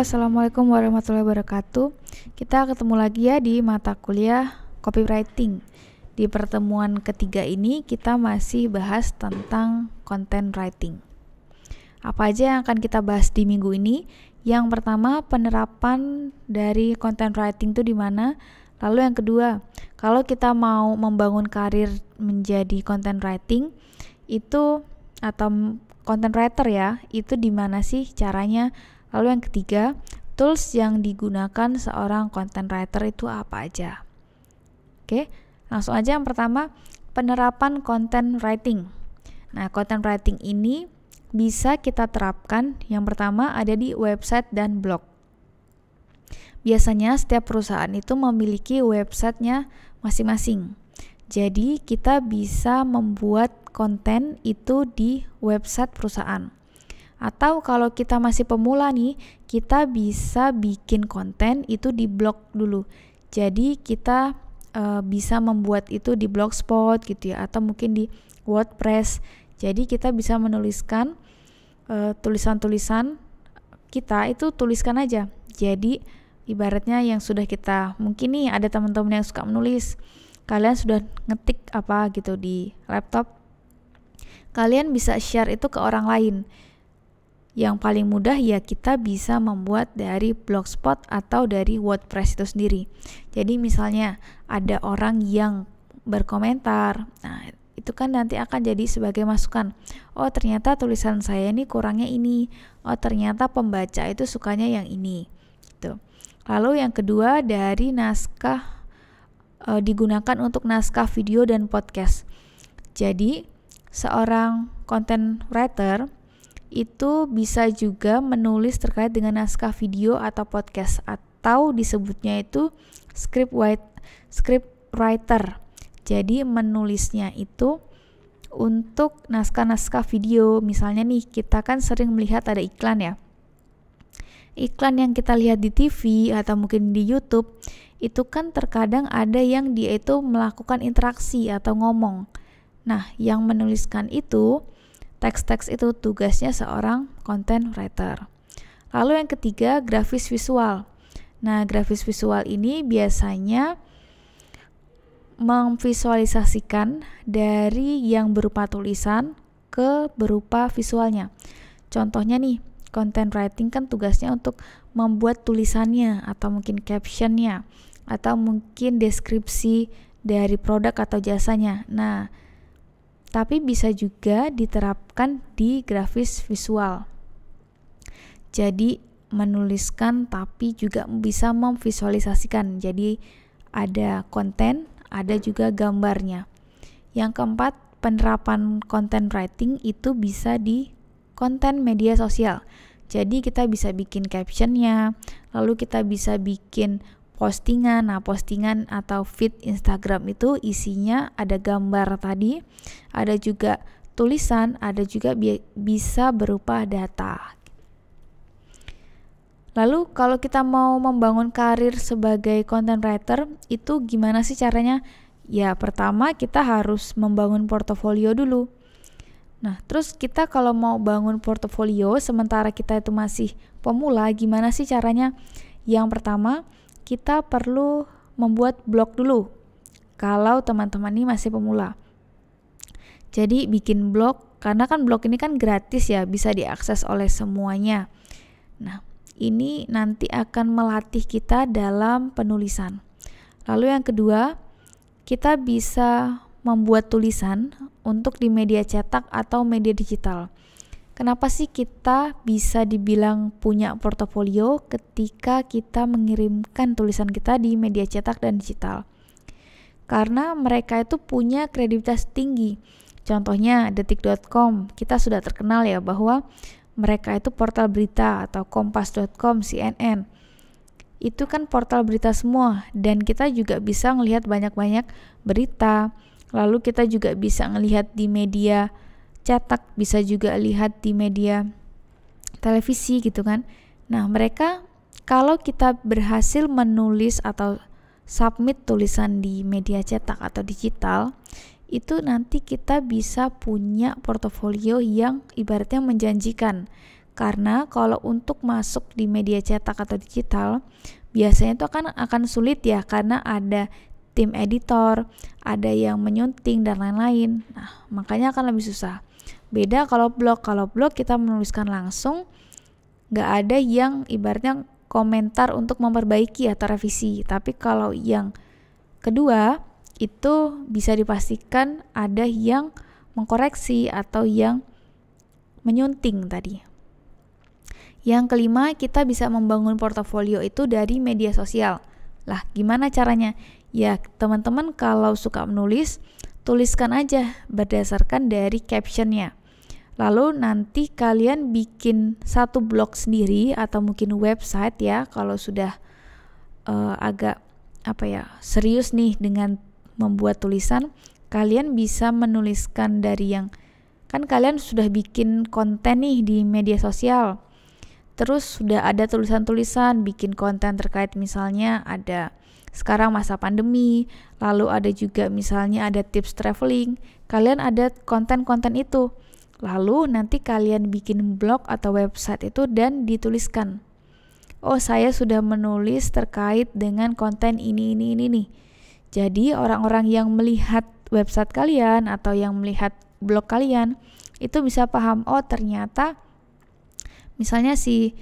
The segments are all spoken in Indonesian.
Assalamualaikum warahmatullahi wabarakatuh. Kita ketemu lagi ya di mata kuliah copywriting. Di pertemuan ketiga ini kita masih bahas tentang content writing. Apa aja yang akan kita bahas di minggu ini? Yang pertama, penerapan dari content writing itu di mana? Lalu yang kedua, kalau kita mau membangun karir menjadi content writing itu atau content writer ya, itu di mana sih caranya? Lalu yang ketiga, tools yang digunakan seorang content writer itu apa aja? Oke, langsung aja yang pertama, penerapan content writing. Nah, content writing ini bisa kita terapkan yang pertama ada di website dan blog. Biasanya setiap perusahaan itu memiliki websitenya masing-masing. Jadi kita bisa membuat konten itu di website perusahaan. Atau kalau kita masih pemula nih, kita bisa bikin konten itu di blog dulu. Jadi kita bisa membuat itu di Blogspot gitu ya, atau mungkin di WordPress. Jadi kita bisa menuliskan tulisan-tulisan kita itu tuliskan aja. Jadi ibaratnya yang sudah kita, mungkin nih ada teman-teman yang suka menulis, kalian sudah ngetik apa gitu di laptop, kalian bisa share itu ke orang lain. Yang paling mudah ya kita bisa membuat dari Blogspot atau dari WordPress itu sendiri. Jadi misalnya ada orang yang berkomentar, nah itu kan nanti akan jadi sebagai masukan. Oh ternyata tulisan saya ini kurangnya ini. Oh ternyata pembaca itu sukanya yang ini. Gitu. Lalu yang kedua dari naskah digunakan untuk naskah video dan podcast. Jadi seorang content writer itu bisa juga menulis terkait dengan naskah video atau podcast, atau disebutnya itu script writer. Jadi menulisnya itu untuk naskah-naskah video. Misalnya nih, kita kan sering melihat ada iklan ya. Iklan yang kita lihat di TV atau mungkin di YouTube, itu kan terkadang ada yang dia itu melakukan interaksi atau ngomong. Nah, yang menuliskan itu teks-teks itu tugasnya seorang content writer. Lalu yang ketiga, grafis visual. Nah, grafis visual ini biasanya memvisualisasikan dari yang berupa tulisan ke berupa visualnya. Contohnya nih, content writing kan tugasnya untuk membuat tulisannya atau mungkin captionnya atau mungkin deskripsi dari produk atau jasanya. Nah, tapi bisa juga diterapkan di grafis visual. Jadi menuliskan tapi juga bisa memvisualisasikan. Jadi ada konten, ada juga gambarnya. Yang keempat, penerapan content writing itu bisa di konten media sosial. Jadi kita bisa bikin captionnya, lalu kita bisa bikin postingan. Nah, postingan atau feed Instagram itu isinya ada gambar tadi, ada juga tulisan, ada juga bisa berupa data. Lalu kalau kita mau membangun karir sebagai content writer, itu gimana sih caranya? Ya, pertama kita harus membangun portofolio dulu. Nah, terus kita kalau mau bangun portofolio sementara kita itu masih pemula, gimana sih caranya? Yang pertama, kita perlu membuat blog dulu kalau teman-teman ini masih pemula. Jadi bikin blog, karena kan blog ini kan gratis ya, bisa diakses oleh semuanya. Nah, ini nanti akan melatih kita dalam penulisan. Lalu yang kedua, kita bisa membuat tulisan untuk di media cetak atau media digital. Kenapa sih kita bisa dibilang punya portofolio ketika kita mengirimkan tulisan kita di media cetak dan digital? Karena mereka itu punya kredibilitas tinggi. Contohnya detik.com, kita sudah terkenal ya bahwa mereka itu portal berita, atau kompas.com, CNN. Itu kan portal berita semua, dan kita juga bisa ngelihat banyak-banyak berita. Lalu kita juga bisa ngelihat di media cetak, bisa juga lihat di media televisi gitu kan. Nah, mereka kalau kita berhasil menulis atau submit tulisan di media cetak atau digital, itu nanti kita bisa punya portofolio yang ibaratnya menjanjikan. Karena kalau untuk masuk di media cetak atau digital, biasanya itu akan sulit ya, karena ada tim editor, ada yang menyunting dan lain-lain. Nah, makanya akan lebih susah. Beda kalau blog kita menuliskan langsung, nggak ada yang ibaratnya komentar untuk memperbaiki atau revisi. Tapi kalau yang kedua, itu bisa dipastikan ada yang mengkoreksi atau yang menyunting tadi. Yang kelima, kita bisa membangun portofolio itu dari media sosial. Lah, gimana caranya? Ya, teman-teman kalau suka menulis, tuliskan aja berdasarkan dari captionnya. Lalu nanti kalian bikin satu blog sendiri atau mungkin website ya, kalau sudah agak serius nih dengan membuat tulisan, kalian bisa menuliskan dari yang kan kalian sudah bikin konten nih di media sosial. Terus sudah ada tulisan-tulisan, bikin konten terkait misalnya ada sekarang masa pandemi, lalu ada juga misalnya ada tips traveling, kalian ada konten-konten itu. Lalu nanti kalian bikin blog atau website itu dan dituliskan. Oh, saya sudah menulis terkait dengan konten ini nih. Jadi orang-orang yang melihat website kalian atau yang melihat blog kalian itu bisa paham, oh ternyata misalnya si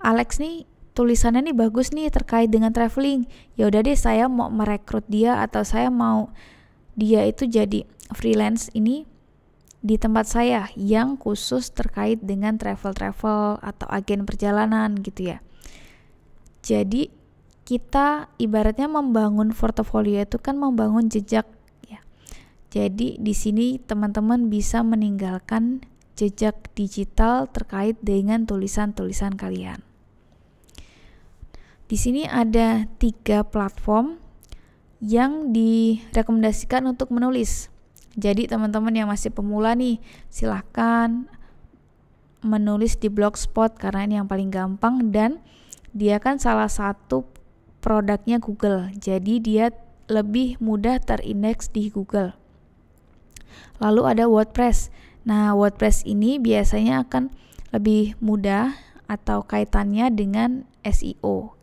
Alex nih tulisannya nih bagus nih terkait dengan traveling. Ya udah deh, saya mau merekrut dia atau saya mau dia itu jadi freelance ini di tempat saya yang khusus terkait dengan travel atau agen perjalanan gitu ya. Jadi kita ibaratnya membangun portofolio itu kan membangun jejak ya. Jadi di sini teman-teman bisa meninggalkan jejak digital terkait dengan tulisan-tulisan kalian. Di sini ada 3 platform yang direkomendasikan untuk menulis. Jadi teman-teman yang masih pemula nih, silahkan menulis di Blogspot karena ini yang paling gampang dan dia kan salah satu produknya Google. Jadi dia lebih mudah terindeks di Google. Lalu ada WordPress. Nah, WordPress ini biasanya akan lebih mudah atau kaitannya dengan SEO.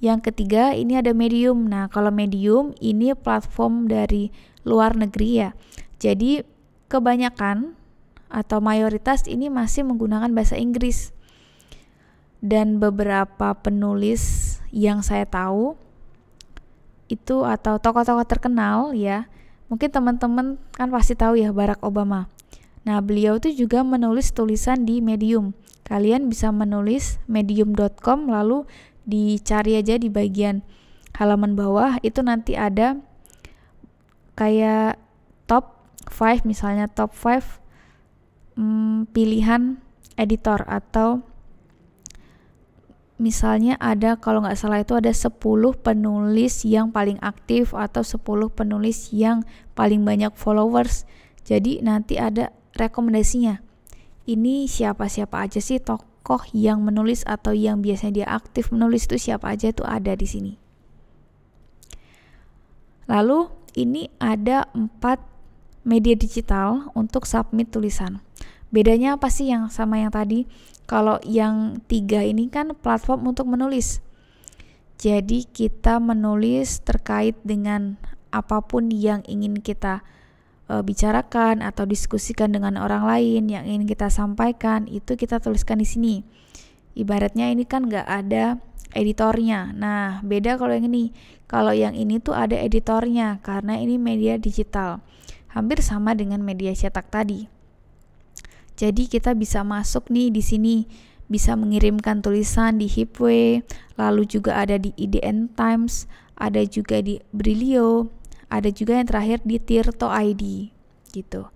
Yang ketiga, ini ada Medium. Nah, kalau Medium ini platform dari luar negeri ya. Jadi, kebanyakan atau mayoritas ini masih menggunakan bahasa Inggris. Dan beberapa penulis yang saya tahu itu atau tokoh-tokoh terkenal ya, mungkin teman-teman kan pasti tahu ya Barack Obama. Nah, beliau itu juga menulis tulisan di Medium. Kalian bisa menulis medium.com lalu dicari aja di bagian halaman bawah itu nanti ada kayak top 5 misalnya top 5 pilihan editor atau misalnya ada kalau nggak salah itu ada 10 penulis yang paling aktif atau 10 penulis yang paling banyak followers. Jadi nanti ada rekomendasinya. Ini siapa-siapa aja sih tokoh yang menulis atau yang biasanya dia aktif menulis itu siapa aja itu ada di sini. Lalu ini ada 4 media digital untuk submit tulisan. Bedanya apa sih yang sama yang tadi? Kalau yang 3 ini kan platform untuk menulis. Jadi kita menulis terkait dengan apapun yang ingin kita bicarakan atau diskusikan dengan orang lain yang ingin kita sampaikan itu kita tuliskan di sini. Ibaratnya ini kan nggak ada editornya. Nah, beda kalau yang ini. Kalau yang ini tuh ada editornya karena ini media digital. Hampir sama dengan media cetak tadi. Jadi kita bisa masuk nih di sini, bisa mengirimkan tulisan di Hipway, lalu juga ada di IDN Times, ada juga di Brilio, ada juga yang terakhir di Tirto ID gitu.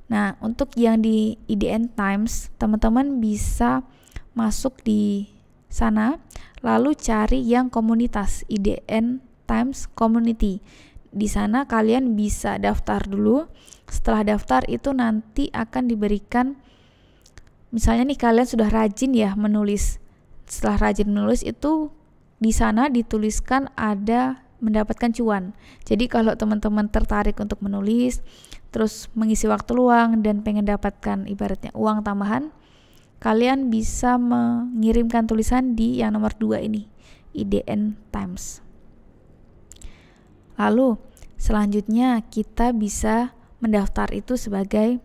Nah, untuk yang di IDN Times, teman-teman bisa masuk di sana, lalu cari yang komunitas IDN Times Community. Di sana kalian bisa daftar dulu. Setelah daftar itu nanti akan diberikan, misalnya nih kalian sudah rajin ya menulis. Setelah rajin menulis itu di sana dituliskan ada mendapatkan cuan. Jadi kalau teman-teman tertarik untuk menulis, terus mengisi waktu luang dan pengen dapatkan ibaratnya uang tambahan, kalian bisa mengirimkan tulisan di yang nomor 2 ini, IDN Times. Lalu selanjutnya kita bisa mendaftar itu sebagai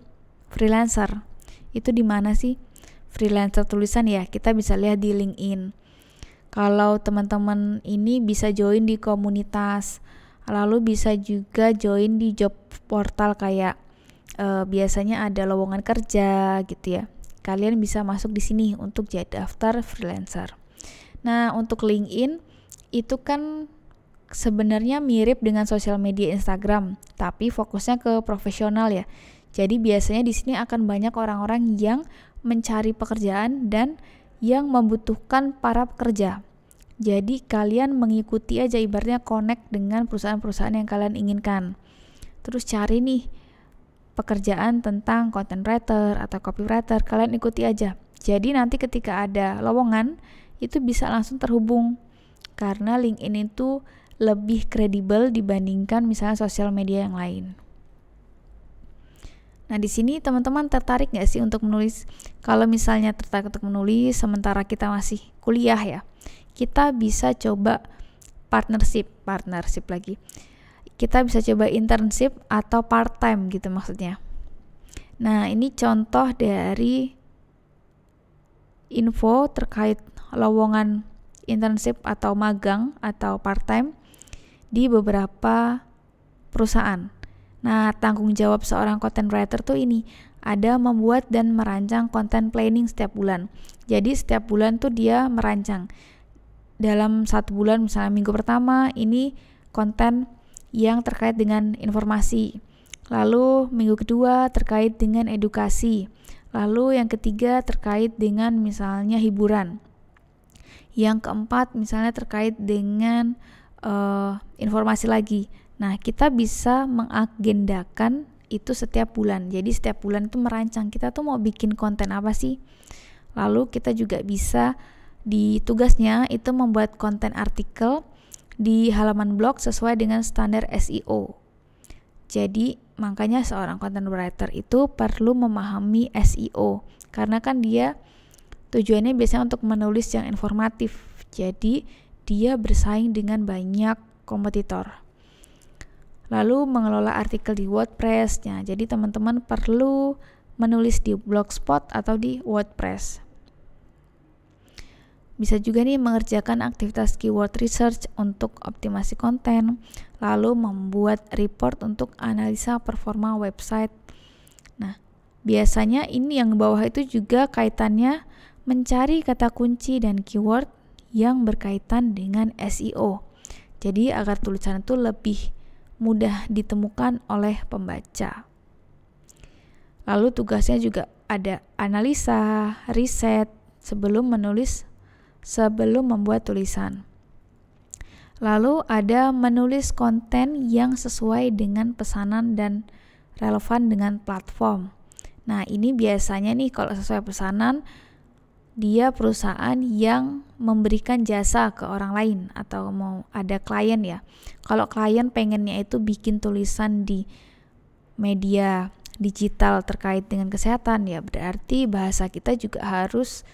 freelancer. Itu di mana sih freelancer tulisan ya? Kita bisa lihat di LinkedIn. Kalau teman-teman ini bisa join di komunitas, lalu bisa juga join di job portal kayak biasanya ada lowongan kerja gitu ya. Kalian bisa masuk di sini untuk jadi daftar freelancer. Nah, untuk LinkedIn itu kan sebenarnya mirip dengan sosial media Instagram, tapi fokusnya ke profesional ya. Jadi biasanya di sini akan banyak orang-orang yang mencari pekerjaan dan yang membutuhkan para pekerja. Jadi kalian mengikuti aja, ibaratnya connect dengan perusahaan-perusahaan yang kalian inginkan. Terus cari nih pekerjaan tentang content writer atau copywriter, kalian ikuti aja. Jadi nanti ketika ada lowongan itu bisa langsung terhubung. Karena LinkedIn itu lebih kredibel dibandingkan misalnya sosial media yang lain. Nah, di sini teman-teman tertarik nggak sih untuk menulis? Kalau misalnya tertarik untuk menulis sementara kita masih kuliah ya, kita bisa coba partnership lagi. Kita bisa coba internship atau part time gitu maksudnya. Nah, ini contoh dari info terkait lowongan internship atau magang atau part time di beberapa perusahaan. Nah, tanggung jawab seorang content writer tuh ini ada membuat dan merancang content planning setiap bulan. Jadi setiap bulan tuh dia merancang. Dalam 1 bulan misalnya minggu pertama ini konten yang terkait dengan informasi. Lalu minggu kedua terkait dengan edukasi. Lalu yang ketiga terkait dengan misalnya hiburan. Yang keempat misalnya terkait dengan informasi lagi. Nah, kita bisa mengagendakan itu setiap bulan. Jadi setiap bulan itu merancang kita tuh mau bikin konten apa sih. Lalu kita juga bisa di tugasnya itu membuat konten artikel di halaman blog sesuai dengan standar SEO. Jadi makanya seorang content writer itu perlu memahami SEO. Karena kan dia tujuannya biasanya untuk menulis yang informatif. Jadi dia bersaing dengan banyak kompetitor. Lalu mengelola artikel di WordPress-nya. Jadi teman-teman perlu menulis di Blogspot atau di WordPress. Bisa juga nih mengerjakan aktivitas keyword research untuk optimasi konten, lalu membuat report untuk analisa performa website. Nah, biasanya ini yang bawah itu juga kaitannya mencari kata kunci dan keyword yang berkaitan dengan SEO. Jadi agar tulisan itu lebih mudah ditemukan oleh pembaca. Lalu tugasnya juga ada analisa, riset sebelum membuat tulisan. Lalu ada menulis konten yang sesuai dengan pesanan dan relevan dengan platform. Nah, ini biasanya nih kalau sesuai pesanan dia perusahaan yang memberikan jasa ke orang lain atau mau ada klien ya. Kalau klien pengennya itu bikin tulisan di media digital terkait dengan kesehatan ya, berarti bahasa kita juga harus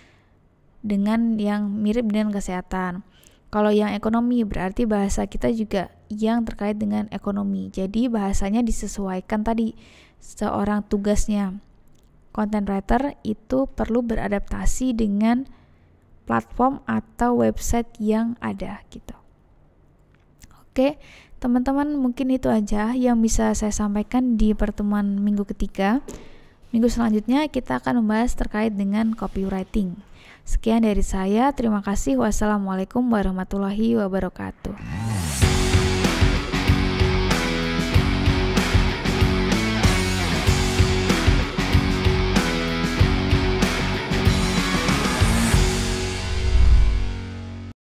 dengan yang mirip dengan kesehatan. Kalau yang ekonomi berarti bahasa kita juga yang terkait dengan ekonomi. Jadi bahasanya disesuaikan tadi seorang tugasnya. Content writer itu perlu beradaptasi dengan platform atau website yang ada gitu. Oke, teman-teman, mungkin itu aja yang bisa saya sampaikan di pertemuan minggu ketiga. Minggu selanjutnya kita akan membahas terkait dengan copywriting. Sekian dari saya, terima kasih. Wassalamualaikum warahmatullahi wabarakatuh.